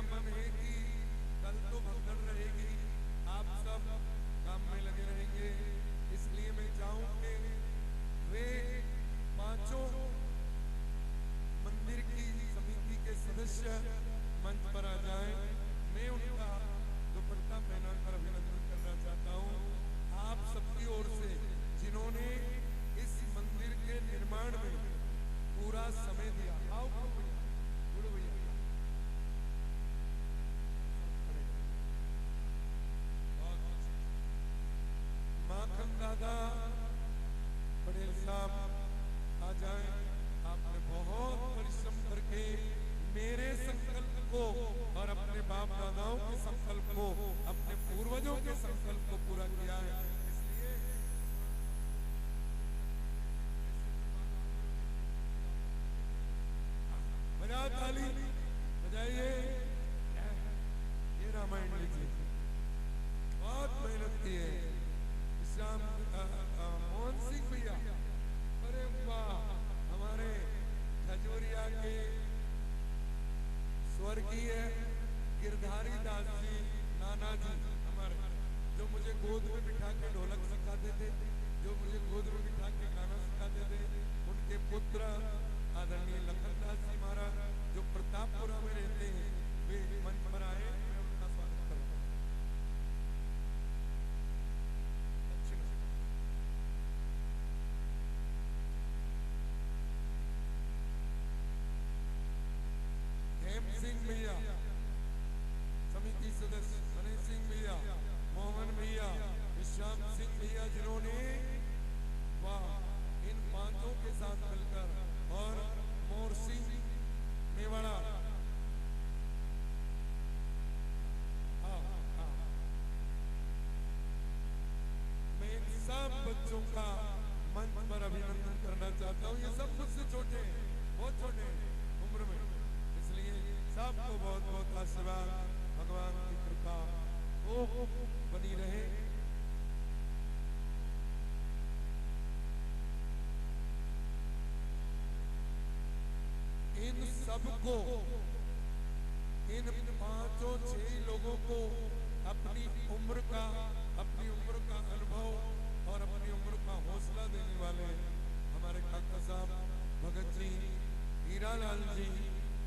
मन है कि कल तो भगदड़ रहेगी, आप सब काम में लगे रहेंगे, इसलिए मैं चाहूं कि वे पांचों मंदिर की समिति के सदस्य मंच पर आ जाएं। मैं उनका दुपट्टा पहनाकर अभिनंदन करना चाहता हूं आप सबकी ओर से, जिन्होंने इस मंदिर के निर्माण में पूरा समय दिया। आओ गुरु भैया, माखन दादा पटेल साहब आ जाएं। आपने बहुत परिश्रम करके मेरे संकल्प को और अपने बाप दादाओं के संकल्प को, अपने पूर्वजों के संकल्प को पूरा किया है, इसलिए बजाओ ताली बजाइए। ये रामायण लिखी बहुत मेहनत की है मोहन सिंह भैया, अरे वाह, हमारे खजूरिया के स्वर्गीय गिरधारी दास जी, नाना जी हमारे, जो मुझे गोद में बिठा के ढोलक सिखाते थे, जो मुझे गोद में बिठा के गाना सिखाते थे, उनके पुत्र आदरणीय लखन दास जी महाराज जो प्रतापपुरा में रहते हैं, वे मंच पर आए। मैं उनका स्वागत करता हूँ। सिंह भैया समिति सदस्य, गणेश सिंह भैया, मोहन भैया, विश्राम सिंह भैया, जिन्होंने वाह इन पांचों के साथ मिलकर, और मोर सिंह मेवाड़ा, मैं इन सब बच्चों का मंच पर अभिनंदन करना चाहता हूँ। ये सब मुझसे छोटे हैं, बहुत छोटे हैं उम्र में, इसलिए सबको बहुत बहुत आशीर्वाद, भगवान की कृपा वो बनी रहे। इन सबको, इन पांचों 6 लोगों को अपनी उम्र का अनुभव और अपनी उम्र का हौसला देने वाले हमारे काका साहब भगत जी, हीरालाल जी,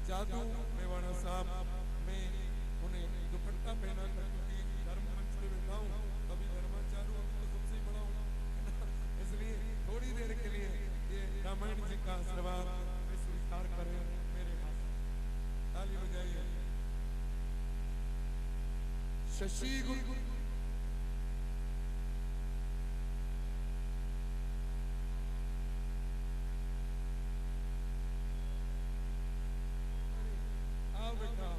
जादू मेवाड़ा साहब, मैं उन्हें दुपट्टा कुर्ता पहना कर, क्योंकि धर्म मंच पे बैठा हूँ, कभी धर्माचार्य हूँ तो सबसे ही बड़ा हूँ, इसलिए थोड़ी देर के लिए ये रामायण जी का आशीर्वाद में स्वीकार करें मेरे पास। ताली बजाइए। शशि गुरु आओ बेटा,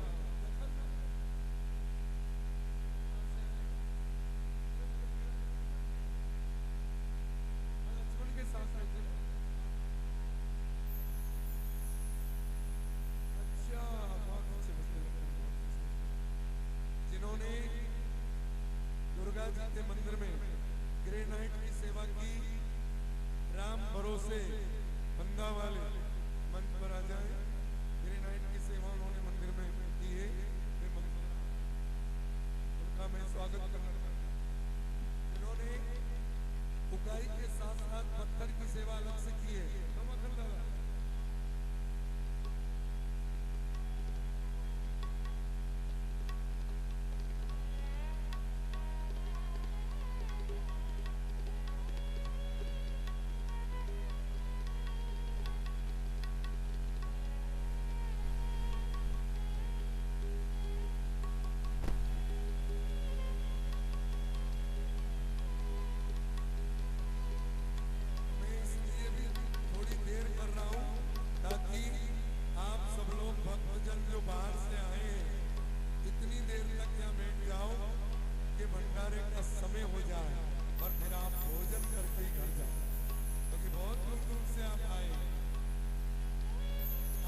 लक्ष्मण के साथ रहते। अच्छा, बहुत अच्छे बच्चे लगते हैं। जिन्होंने दुर्गा जी के मंदिर में ग्रेनाइट की सेवा की, राम भरोसे बंदा वाले मंच पर आ जाए। ग्रेनाइट की सेवा उन्होंने मंदिर में की है, उनका मैं स्वागत करना चाहता हूं। जिन्होंने उगाई के साथ साथ पत्थर की सेवा अलग से की है, समय हो जाए और फिर आप भोजन करके ही घर जाओ, क्योंकि बहुत दूर दूर से आप आए।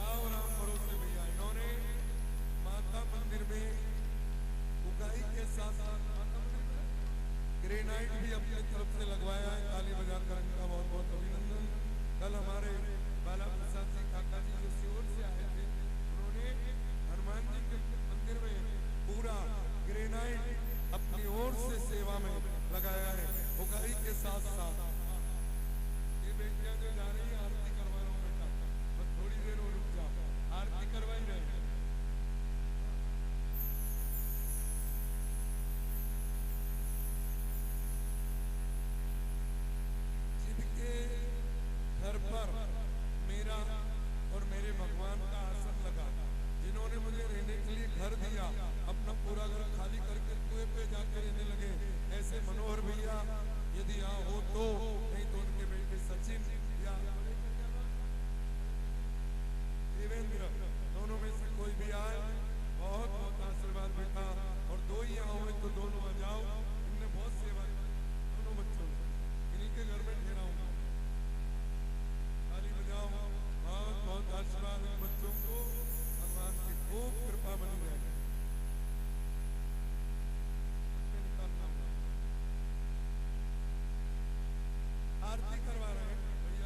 आओ राम भरोसे भैया, इन्होंने माता मंदिर में उगाई के साथ साथ माता मंदिर में ग्रेनाइट भी अपनी तरफ से लगवाया है। ताली बजाकर इनका बहुत बहुत अभिनंदन। कल हमारे बाला प्रसाद जी काका जी जो सियोर से आए थे, उन्होंने हनुमान जी के मंदिर में पूरा ग्रेनाइट अपनी ओर से सेवा में लगाया है, उगाई के साथ साथ। ये बेटियां जो जा रही है, आरती करवा रहा हूँ बेटा, बस थोड़ी देर और रुक जाओ, आरती करवाई रहे। जिनके घर पर मेरा और मेरे भगवान का आसन लगा, जिन्होंने मुझे रहने के लिए घर दिया, अपना पूरा घर खाली करके कुएं पे जाकर रहने लगे, ऐसे मनोहर भैया यदि यहाँ हो तो, नहीं तो उनके बेटे सचिन या देवेंद्र, दोनों में से कोई भी आए, बहुत बहुत आशीर्वाद बेटा। और दो ही यहाँ हुए तो दोनों आ जाओ, इनने बहुत सेवा की दोनों बच्चों, इन्हीं के घर में ठहरा हूँ। ताली बजाओ, बहुत बहुत आशीर्वाद इन बच्चों को, भगवान की खूब कृपा बनी रहे। आरती करवा रहे हैं भैया।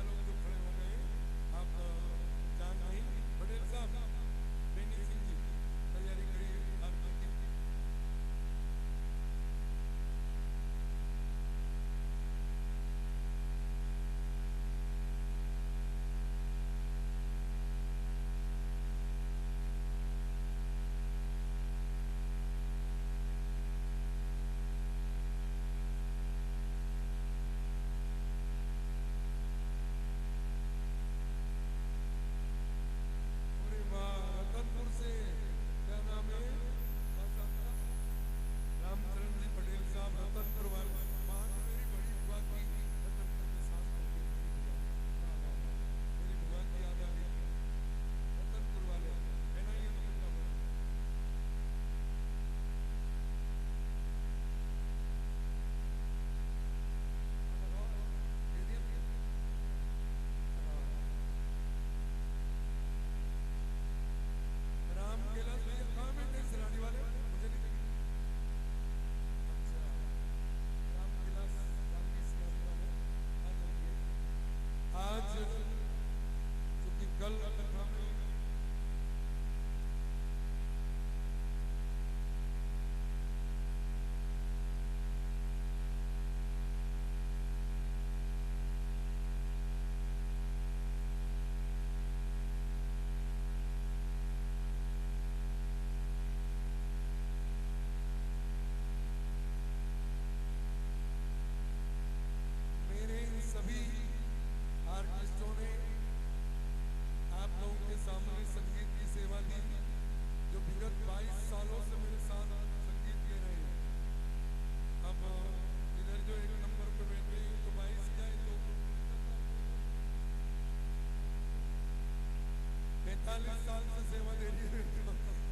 41 साल से सेवा दे रही है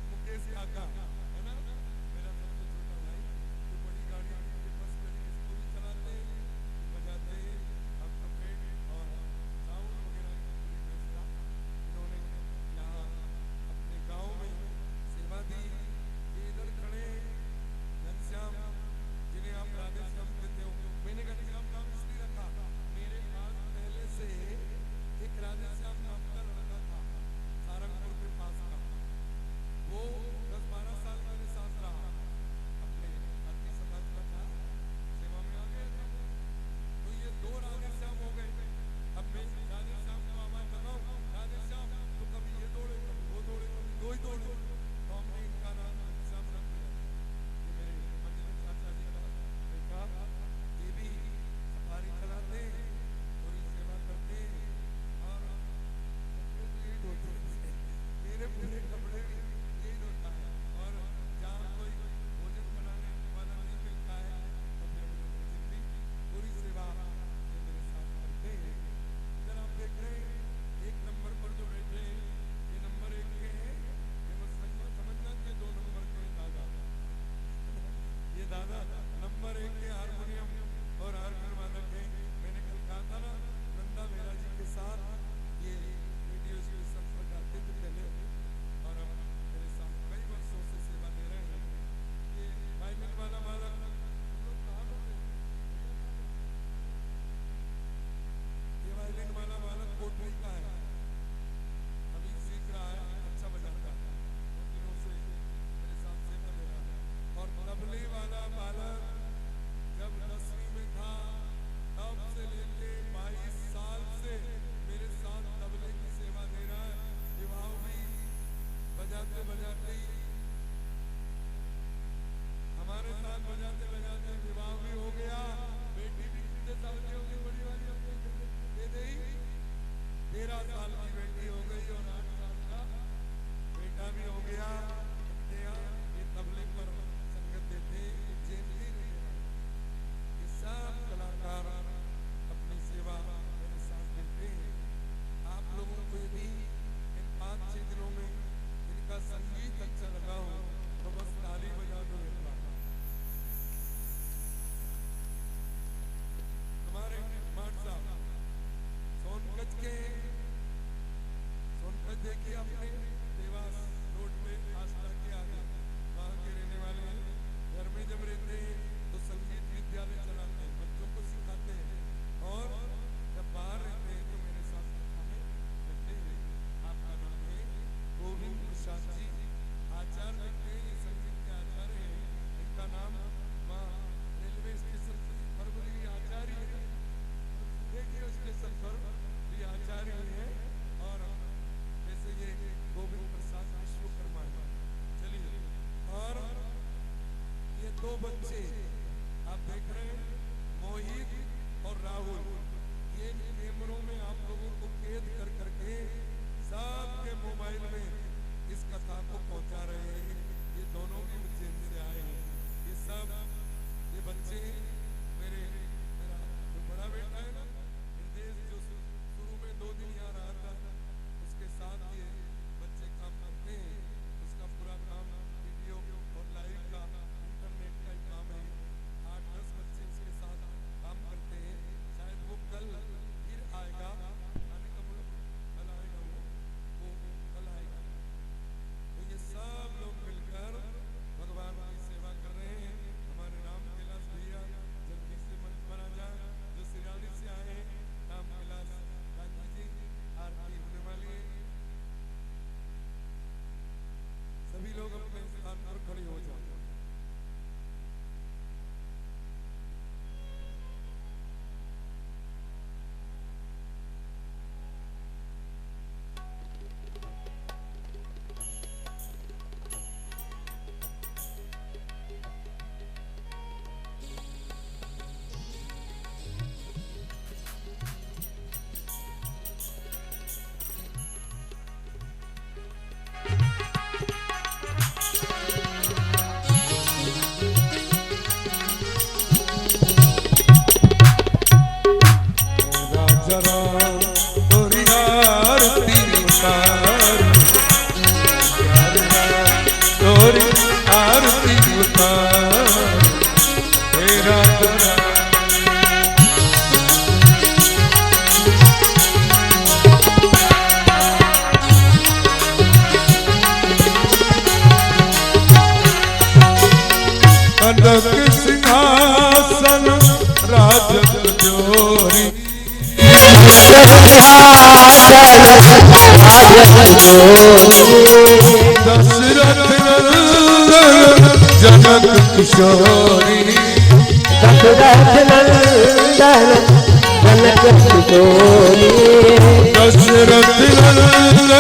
मुकेश काका, है ना, मेरा सबसे छोटा भाई, जो बड़ी गाड़ी बस गाड़ी इसको भी चलाते बजाते हम ट्रम्पेट और साउंड वगैरह की पूरी व्यवस्था इन्होंने यहाँ अपने गांव में सेवा दी। ये इधर खड़े घनश्याम, जिन्हें आप राधे श्याम कहते हो, मैंने घनश्याम नाम इसलिए रखा, मेरे पास पहले से एक राधे श्याम नाम का लड़का था सारंगपुर के पास का, वो 10-12 साल मेरे साथ रहा, अपने आदमी समाज का था, सेवा में आ गया था। तो ये 2 राधे श्याम हो गए। अब मैं राधे श्याम को आवाज लगाऊं, राधे श्याम, तो कभी ये दौड़े, कभी वो दौड़े, कभी दो ही दौड़े, तो हमने इनका नाम श्याम रख दिया। ये मेरे मंदिर चाचा जी का बेटा, ये भी सफारी चलाते और सेवा करते और मेरे पूरे कपड़े भी यही होता है। और जहाँ कोई भोजन बनाने वाला नहीं मिलता है तो फिर जिंदगी पूरी सेवा ये मेरे साथ करते हैं। इधर आप देख रहे हैं 1 नंबर पर जो बैठे हैं ये नंबर 1 के हैं, ये मत समझना कि 2 नंबर के दादा, ये दादा नंबर 1 के हारमोनियम और हारमोनियम वादक है। मैंने कल कहा था ना नंदा मेहरा जी के साथ ये रेडियो स्टेशन पर गाते थे पहले, और अब मेरे साथ कई वर्षों से सेवा दे रहे हैं। ये वायलिन वाला बालक ये वायलिन वाला बालक कोटली का है, अभी सीख रहा है, अच्छा बजाता है, 2 दिनों से मेरे साथ सेवा दे रहा है। और तबले वाला बालक जब 10वीं में था तब से लेके 22 साल से मेरे साथ तबले की सेवा दे रहा है। विवाह भी बजाते बजाते ही हमारे साथ बजाते बजाते विवाह भी हो गया। बेटी भी कितने साल की हो गई, बड़ी वाली दे दी, 13 साल की बेटी हो गई और 8 साल का बेटा भी हो गया। ये तबले पर संगत देते उज्जैन की, ये सब कलाकार अपनी सेवा मेरे साथ देते हैं। आप लोगों को भी इन 5-6 दिनों में इनका संगीत अच्छा लगा हो तो बस ताली बजा दो एक बार। हमारे माट साहब सोनकच देखिए अपने देवास रोड पे आस्था के आगे वहाँ के रहने वाले हैं। घर में जब रहते हैं तो संगीत विद्यालय चलाते हैं, बच्चों को सिखाते हैं, और जब बाहर रहते हैं तो मेरे साथ रहते हैं। आपका नाम है गोविंद प्रसाद जी, आचार्य लगते हैं, ये संगीत के आचार्य हैं। इनका नाम वहाँ रेलवे स्टेशन पर भी आचार्य है, देखिए स्टेशन पर भी आचार्य है। और वैसे ये गोविंद प्रसाद विश्वकर्मा है। चलिए, और ये 2 बच्चे आप देख रहे हैं, मोहित और राहुल, ये कैमरों में आप लोगों को कैद कर करके सबके मोबाइल में इस कथा को पहुंचा रहे हैं। ये दोनों भी उज्जैन से आए हैं। ये सब ये बच्चे मेरा जो बड़ा बेटा है ना निर्देश, जो शुरू में 2 दिन यहाँ रहा था, उसके साथ ये बच्चे काम करते हैं। उसका पूरा काम वीडियो और लाइव का इंटरनेट का काम है। जोरी दशरथ नंदन जनक किशोरी दशरथ नंदन जनक किशोरी दशरथ नंदन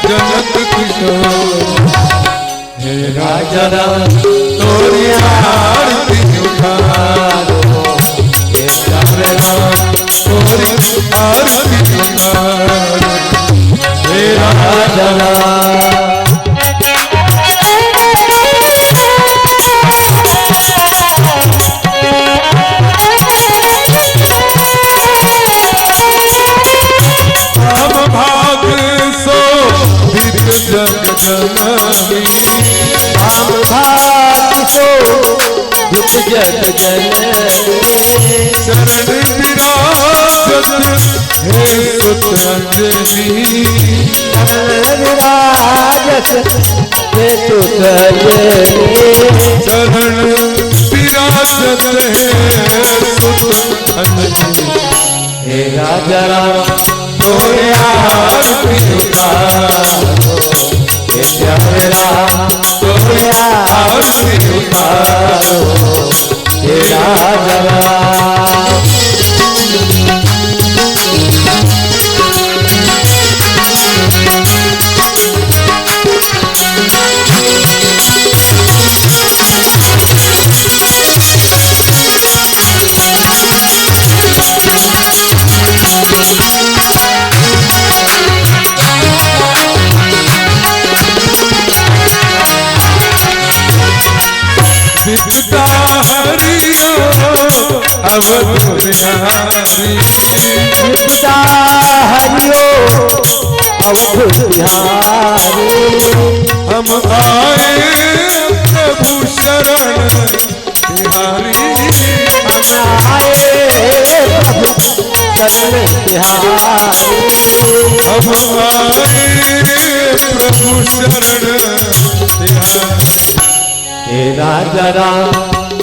जनक किशोरी हे राजा राम तोरी आरती उतारो हे प्यारे राम तोरी आरती उतारो हे राजा राम जग जननी हम भाग्य सो दुख जग जननी चरण विराजत हे सुत अंजनी चरण विराजत हे सुत अंजनी चरण विराजत हे सुत अंजनी हे राजा राम तोरे आरती उतारो हे प्यारे राम तोरे आरती उतारो हे राजा राम विपदा हरियो अवध बिहारी विपदा हरियो अवध बिहारी हम आए प्रभु शरण बिहारी हम आए प्रभु शरण बिहारी हम आए प्रभु शरण बिहारी हे राजा राम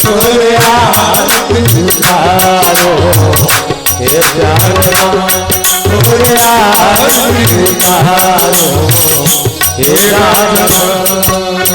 तोरे आरती उतारो हे प्यारे राम तोरे आरती उतारो हे राजा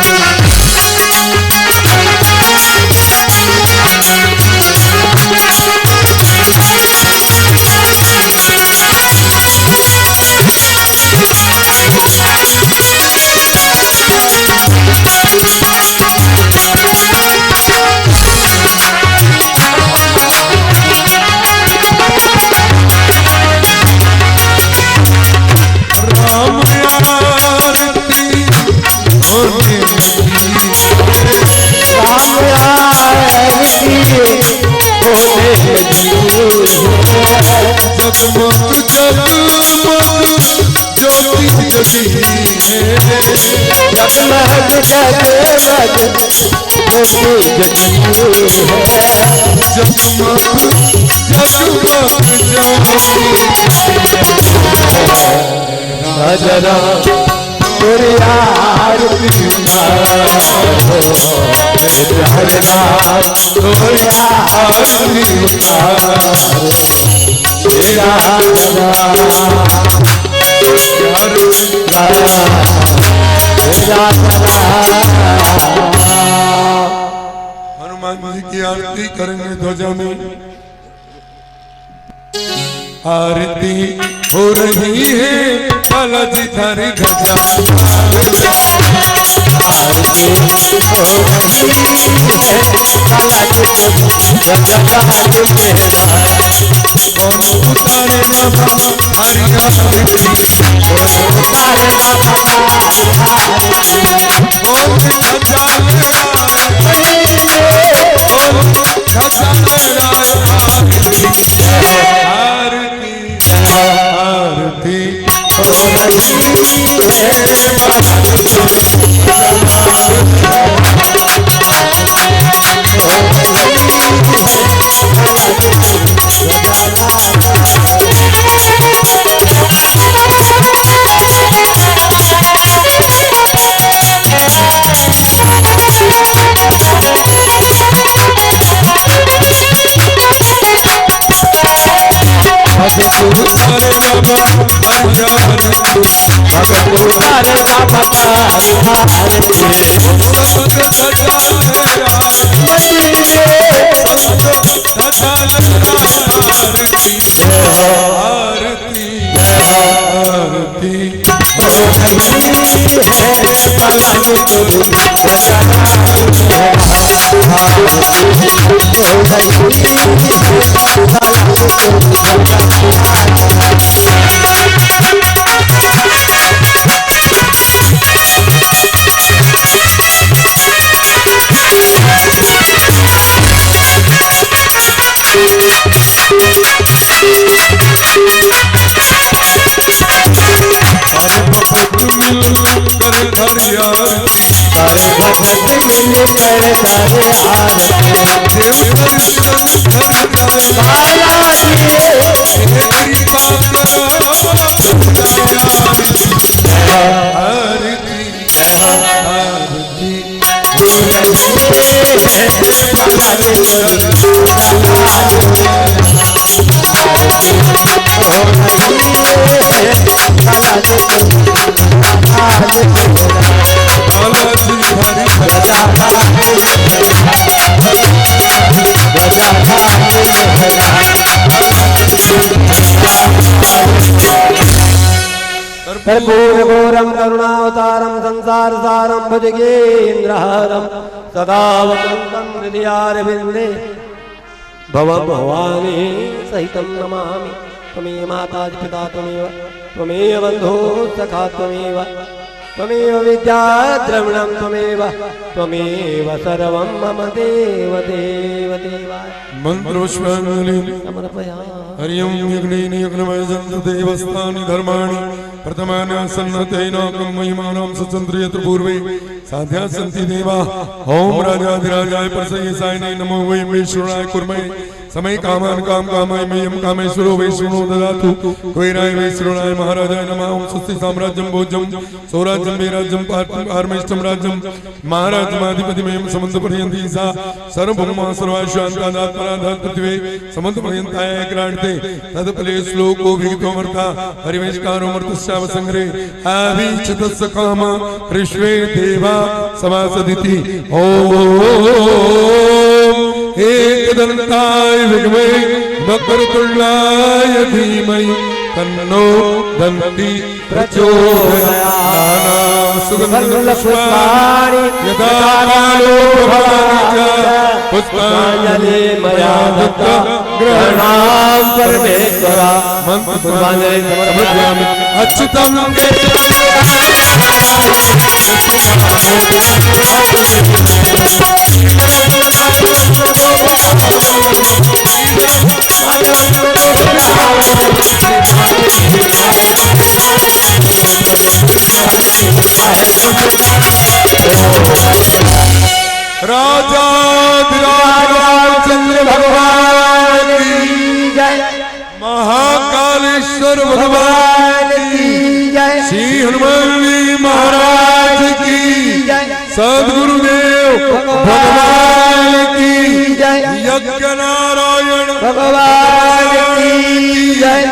जगमग जगमग ज्योति जगी है जगमग जगमग ज्योति जगी है जगमग जगमग राजा राम तोरे आरती उतारो हे प्यारे राम तोरे आरती उतारो हे राजा हनुमान जी की आरती करेंगे ध्वजा में आरती हो रही है बालाजी धारी ध्वजा आरती हो रही है बालाजी कौन उतारेगा बाबा हरि आरती उतारेगा बाबा कौन ध्वजा आरती हो रही कर्पूरघोरं करुणावतारं संसार सारं भुजगेन्द्रहारं सदा वसन्तं हृदयारविन्दे भवं भवानी सहितं नमामि। त्वमेव माता पिता त्वमेव बन्धो सखा त्वमेव विद्या द्रविणं त्वमेव सर्वं मम देव देव देवाय। मंत्रोष्मांगलिं समर्पयामि। हरि ओं यज्ञेन यज्ञमय जन्तु देवस्थानि धर्माणि प्रथमानि आसन्नतेनाकं महिमानां सचन्द्र यत्र पूर्वे साध्या सन्ति देवा। ओम राजाधिराजाय परसयसायने नमो वै मेश्वराय कुर्महे समय कामान काम कामाय मह्यं कामेश्वरो वैष्णो ददातु कोयराय वैश्वराय महाराजाय नमः। ओम स्वस्ति साम्राज्यं भोज्यं सौराज्यं वेराज्यं पारमेष्टं राज्यं महाराजमाधिपति मह्यं समन्तपर्यन्ति सा सर्वभौमा सर्वाशान्तादात्मनादात् पृथिवे समन्तपर्यन्ताय ग्राण्यते तदफले श्लोको विहितोऽमर्था हरिवेशकारोऽमर्तस्याव संग्रे आविचतस्य काम ऋष्वे देवा समासदिति। ओम एकदन्ताय विद्महे वक्रतुण्डाय धीमहि तन्नो दन्ति प्रचोदयात्। सुगन्धपुष्पाणि यदा कालो भवानि च पुष्पाञ्जलि मया दत्ता ग्रहणां परमेश्वरा मन्त्रपुष्पाञ्जलि समर्पयामि। अच्युतं राजा चंद्र भगवान की जय, महाकालेश्वर भगवान की जय, श्री हनुमान महाराज की जय, सद्गुरुदेव भगवान की जय, यज्ञ नारायण भगवान की जय,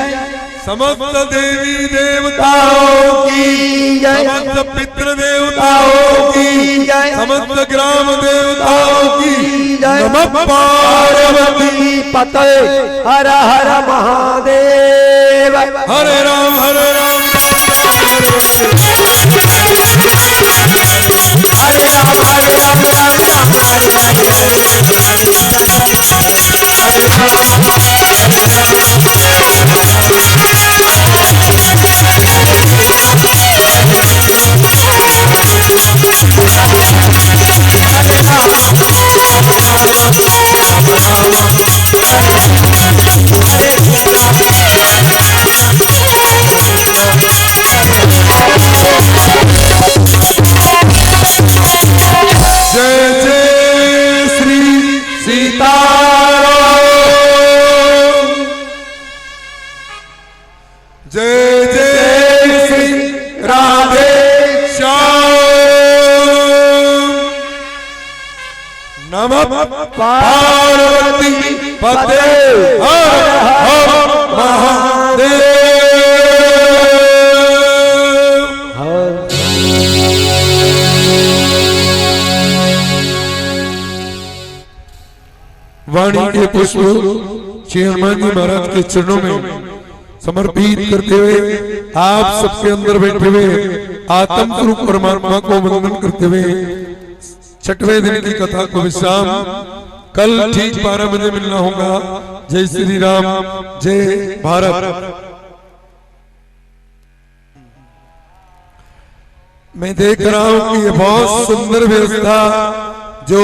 समस्त देवी देवताओं की जय, समस्त पितृ देवताओं की जय, समस्त ग्राम देवताओं की जय। नमः पार्वती पते हर हर महादेव। हरे राम हरे राम जय जय श्री सीताराम, जय जय श्री राधे श्याम। नमः पार्वती पते हर हर महादेव। वाणी के पुष्प श्री हनुमान जी महाराज के चरणों में समर्पित करते हुए आप सबके अंदर बैठे हुए आत्म स्वरूप परमात्मा को वंदन करते हुए 6वें दिन की कथा को विश्राम। कल ठीक 12 बजे मिलना होगा। जय श्री राम, जय भारत। मैं देख रहा हूं कि ये बहुत सुंदर व्यवस्था जो